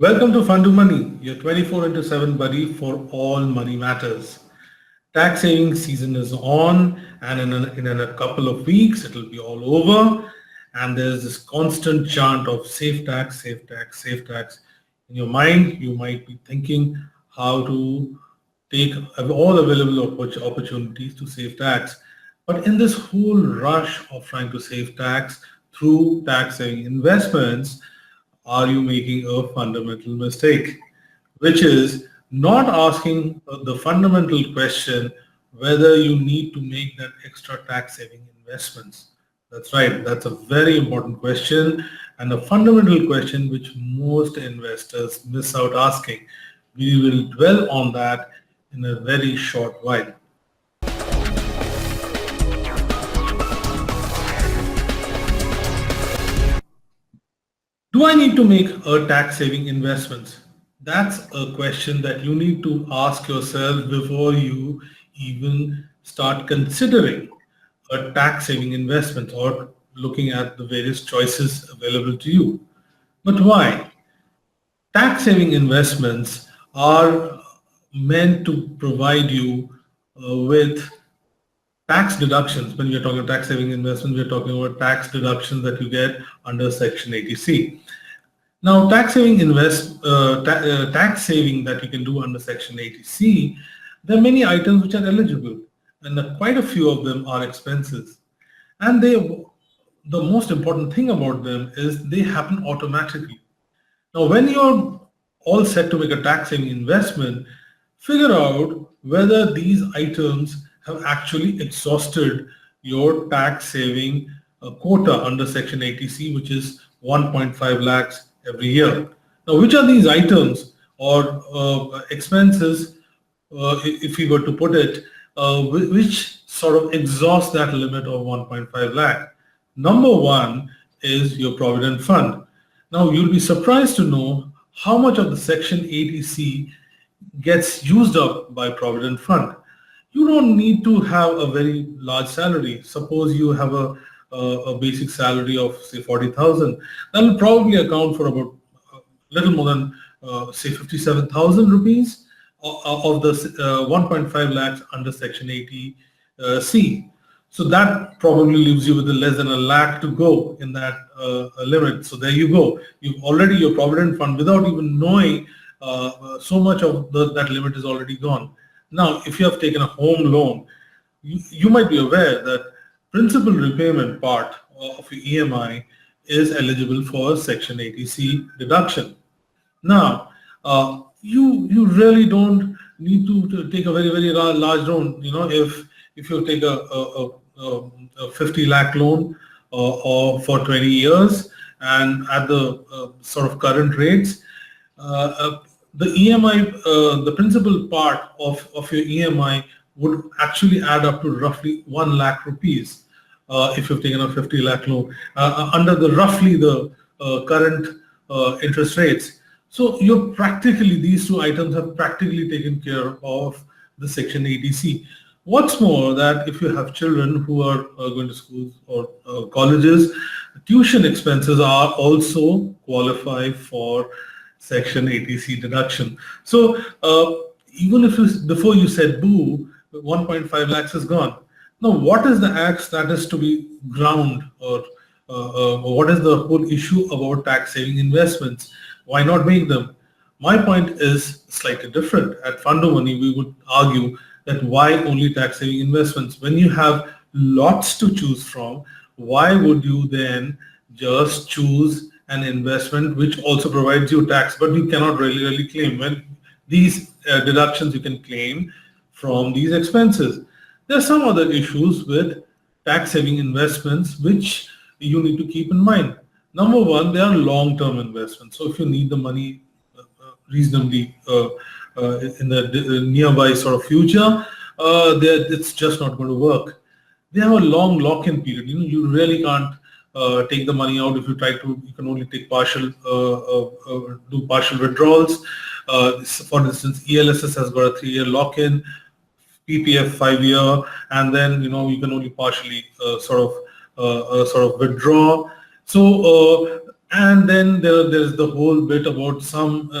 Welcome to Fund to Money, your 24 into 7 buddy for all money matters. Tax saving season is on, and in a couple of weeks, it'll be all over. And there's this constant chant of save tax, save tax, save tax. In your mind, you might be thinking how to take all available opportunities to save tax. But in this whole rush of trying to save tax through tax saving investments, are you making a fundamental mistake, which is not asking the fundamental question whether you need to make that extra tax saving investments. That's right, that's a very important question and a fundamental question which most investors miss out asking. We will dwell on that in a very short while. Do I need to make a tax saving investments? That's a question that you need to ask yourself before you even start considering a tax saving investment or looking at the various choices available to you. But why? Tax saving investments are meant to provide you with tax deductions. When we're talking tax saving investments, we're talking about tax deductions that you get under Section 80C. Now, tax saving that you can do under Section 80C, there are many items which are eligible, and quite a few of them are expenses. And the most important thing about them is they happen automatically. Now, when you're all set to make a tax saving investment, figure out whether these items have actually exhausted your tax saving quota under Section 80C, which is 1.5 lakhs every year. Now, which are these items or expenses, if we were to put it, which sort of exhaust that limit of 1.5 lakh? Number one is your provident fund. Now, you'll be surprised to know how much of the Section 80C gets used up by provident fund. You don't need to have a very large salary. Suppose you have a basic salary of say 40,000. That will probably account for about a little more than say 57,000 rupees of the 1.5 lakhs under Section 80C. So that probably leaves you with less than a lakh to go in that limit. So there you go. You've already, your provident fund, without even knowing, so much of that limit is already gone. Now, if you have taken a home loan, you might be aware that principal repayment part of your EMI is eligible for Section 80C deduction. Now, you really don't need to take a very large loan. You know, if you take a 50 lakh loan or for 20 years and at the sort of current rates, the EMI, the principal part of your EMI would actually add up to roughly 1 lakh rupees if you've taken a 50 lakh loan under the roughly the current interest rates. So you're practically, these two items have practically taken care of the Section 80C. What's more, that if you have children who are going to schools or colleges, tuition expenses are also qualify for Section 80C deduction. So even if before you said boo, 1.5 lakhs is gone. Now, what is the axe that is to be ground, or what is the whole issue about tax saving investments? Why not make them? My point is slightly different. At Fund to Money, we would argue that why only tax saving investments? When you have lots to choose from, why would you then just choose an investment which also provides you tax, but you cannot really claim? When these deductions you can claim from these expenses. There are some other issues with tax saving investments which you need to keep in mind. Number one, they are long-term investments. So if you need the money reasonably in the nearby sort of future, it's just not going to work. They have a long lock-in period. You really can't take the money out. If you try to, you can only take partial, do partial withdrawals. For instance, ELSS has got a 3-year lock-in, PPF 5-year, and then you can only partially sort of withdraw. So And then there's the whole bit about some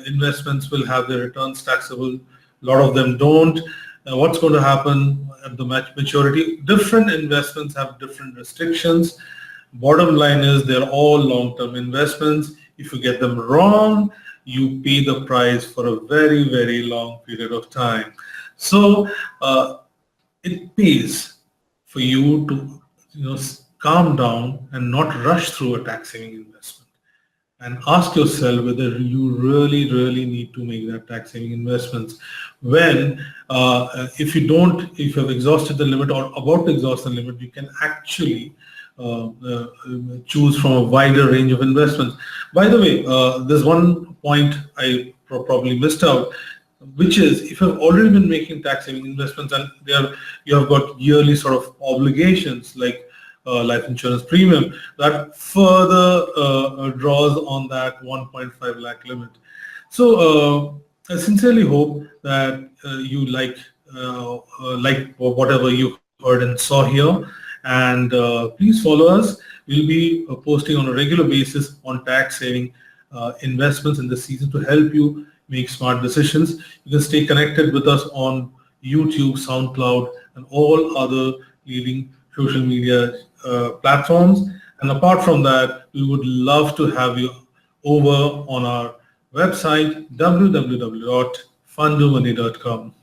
investments will have their returns taxable. A lot of them don't. What's going to happen at the maturity? Different investments have different restrictions. Bottom line is they're all long-term investments. If you get them wrong, you pay the price for a very, very long period of time. So it pays for you to calm down and not rush through a tax saving investment, and ask yourself whether you really need to make that tax saving investments. When if you have exhausted the limit or about to exhaust the limit, you can actually choose from a wider range of investments. By the way, there's one point I probably missed out, which is if you've already been making tax saving investments and you have got yearly sort of obligations like life insurance premium, that further draws on that 1.5 lakh limit. So I sincerely hope that you like whatever you heard and saw here, and please follow us. We'll be posting on a regular basis on tax saving investments in this season to help you make smart decisions. You can stay connected with us on YouTube, SoundCloud, and all other leading social media platforms. And apart from that, we would love to have you over on our website, www.fundomoney.com.